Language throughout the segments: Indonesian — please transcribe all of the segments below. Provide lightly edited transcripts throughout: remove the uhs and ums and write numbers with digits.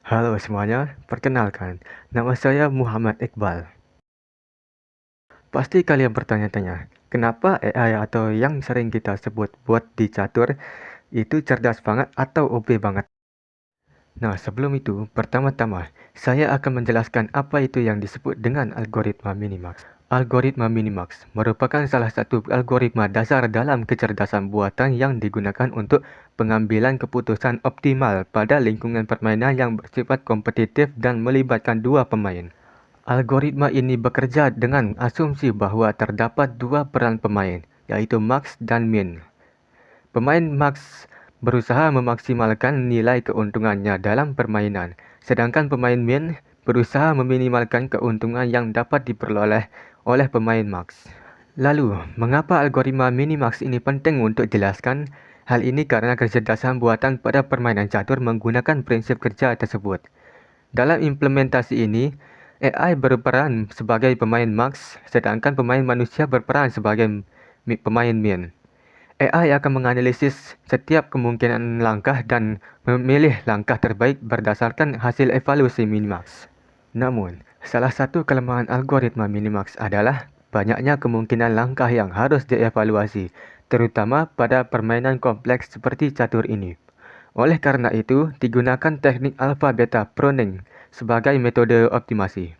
Halo semuanya, perkenalkan, nama saya Muhammad Iqbal. Pasti kalian bertanya-tanya, kenapa AI atau yang sering kita sebut bot di catur itu cerdas banget atau OP banget? Nah, sebelum itu, pertama-tama, saya akan menjelaskan apa itu yang disebut dengan algoritma Minimax. Algoritma Minimax merupakan salah satu algoritma dasar dalam kecerdasan buatan yang digunakan untuk pengambilan keputusan optimal pada lingkungan permainan yang bersifat kompetitif dan melibatkan dua pemain. Algoritma ini bekerja dengan asumsi bahwa terdapat dua peran pemain, yaitu max dan min. Pemain max berusaha memaksimalkan nilai keuntungannya dalam permainan, sedangkan pemain min berusaha meminimalkan keuntungan yang dapat diperoleh oleh pemain max. Lalu, mengapa algoritma minimax ini penting untuk dijelaskan? Hal ini karena kecerdasan buatan pada permainan catur menggunakan prinsip kerja tersebut. Dalam implementasi ini, AI berperan sebagai pemain max, sedangkan pemain manusia berperan sebagai pemain min. AI akan menganalisis setiap kemungkinan langkah dan memilih langkah terbaik berdasarkan hasil evaluasi minimax. Namun, salah satu kelemahan algoritma minimax adalah banyaknya kemungkinan langkah yang harus dievaluasi, terutama pada permainan kompleks seperti catur ini. Oleh karena itu, digunakan teknik alpha-beta pruning sebagai metode optimasi.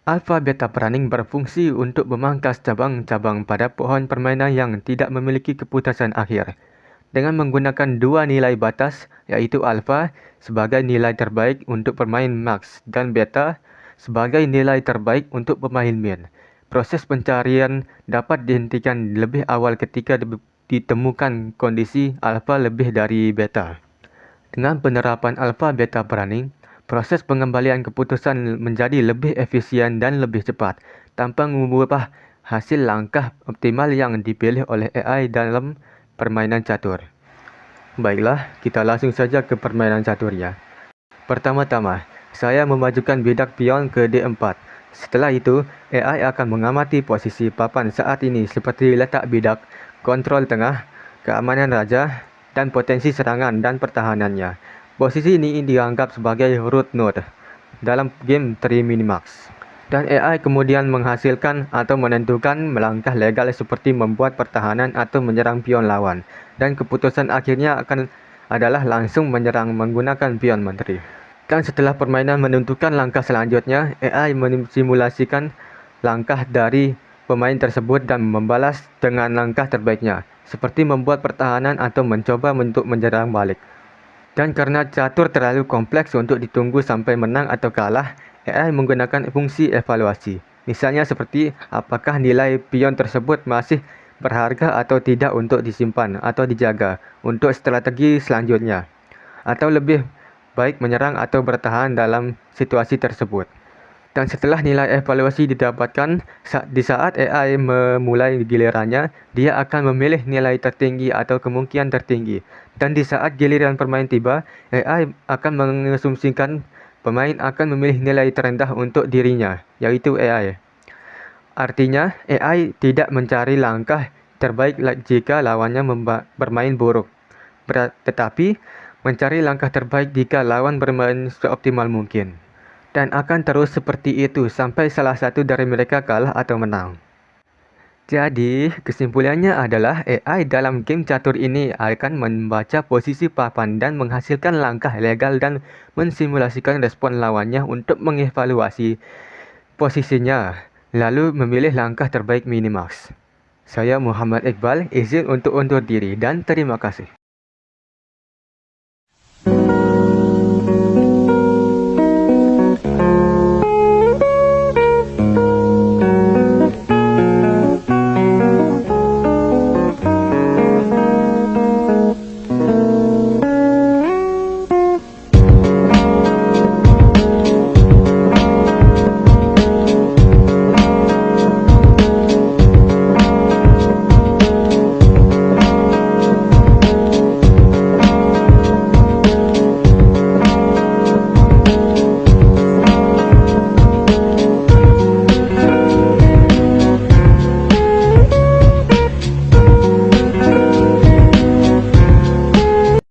Alpha-beta pruning berfungsi untuk memangkas cabang-cabang pada pohon permainan yang tidak memiliki keputusan akhir. Dengan menggunakan dua nilai batas, yaitu alpha sebagai nilai terbaik untuk pemain max dan beta sebagai nilai terbaik untuk pemain min. Proses pencarian dapat dihentikan lebih awal ketika ditemukan kondisi alpha lebih dari beta. Dengan penerapan alpha-beta pruning, proses pengembalian keputusan menjadi lebih efisien dan lebih cepat, tanpa mengubah hasil langkah optimal yang dipilih oleh AI dalam permainan catur. Baiklah, kita langsung saja ke permainan catur ya. Pertama-tama, saya memajukan bidak pion ke D4. Setelah itu, AI akan mengamati posisi papan saat ini seperti letak bidak, kontrol tengah, keamanan raja, dan potensi serangan dan pertahanannya. Posisi ini dianggap sebagai root node dalam game 3 Minimax. Dan AI kemudian menghasilkan atau menentukan melangkah legal seperti membuat pertahanan atau menyerang pion lawan. Dan keputusan akhirnya adalah langsung menyerang menggunakan pion menteri. Dan setelah permainan menentukan langkah selanjutnya, AI mensimulasikan langkah dari pemain tersebut dan membalas dengan langkah terbaiknya, seperti membuat pertahanan atau mencoba untuk menyerang balik. Dan karena catur terlalu kompleks untuk ditunggu sampai menang atau kalah, AI menggunakan fungsi evaluasi. Misalnya seperti apakah nilai pion tersebut masih berharga atau tidak untuk disimpan atau dijaga untuk strategi selanjutnya, atau lebih baik menyerang atau bertahan dalam situasi tersebut. Dan setelah nilai evaluasi didapatkan, di saat AI memulai gilirannya, dia akan memilih nilai tertinggi atau kemungkinan tertinggi. Dan di saat giliran pemain tiba, AI akan mengasumsikan pemain akan memilih nilai terendah untuk dirinya, yaitu AI. Artinya, AI tidak mencari langkah terbaik jika lawannya bermain buruk, tetapi mencari langkah terbaik jika lawan bermain seoptimal mungkin. Dan akan terus seperti itu sampai salah satu dari mereka kalah atau menang. Jadi, kesimpulannya adalah AI dalam game catur ini akan membaca posisi papan dan menghasilkan langkah legal dan mensimulasikan respon lawannya untuk mengevaluasi posisinya, lalu memilih langkah terbaik minimax. Saya Muhammad Iqbal, izin untuk undur diri dan terima kasih.